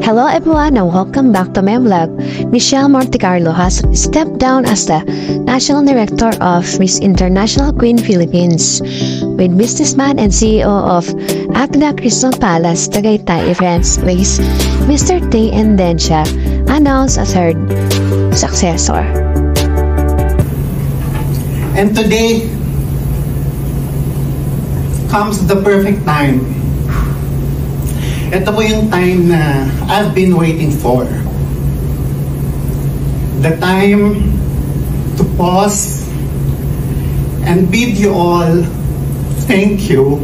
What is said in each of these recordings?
Hello everyone and welcome back to my vlog. Michelle Montecarlo has stepped down as the National Director of Miss International Queen Philippines, with businessman and CEO of Agda Crystal Palace Tagaytay Events Ways, Mr. Tay Endencia, announced as her successor. And today comes the perfect time. Ito po yung time na I've been waiting for. The time to pause and bid you all thank you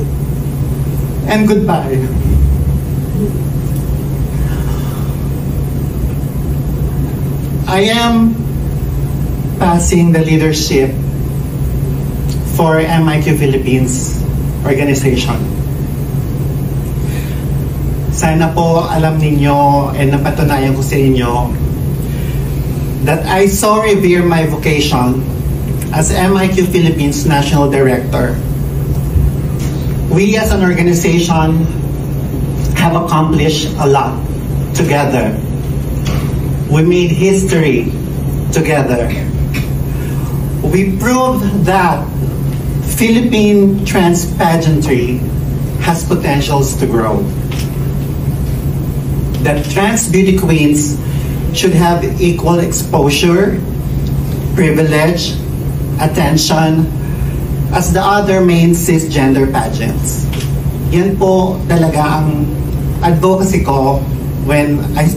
and goodbye. I am passing the leadership for MIQ Philippines organization. Sana po alam ninyo and napatunayan ko sa inyo that I so revere my vocation as MIQ Philippines National Director. We as an organization have accomplished a lot together. We made history together. We proved that Philippine trans pageantry has potentials to grow. That trans beauty queens should have equal exposure, privilege, attention as the other main cisgender pageants. Yan po talaga ang advocacy ko when I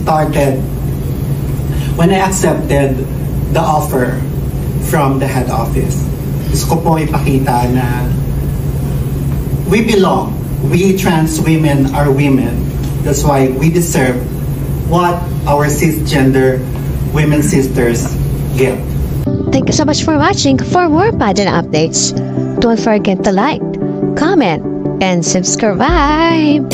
accepted the offer from the head office. Gusto ko po ipakita na we belong. We trans women are women. That's why we deserve what our cisgender women sisters get. Thank you so much for watching. For more pageant updates, don't forget to like, comment, and subscribe.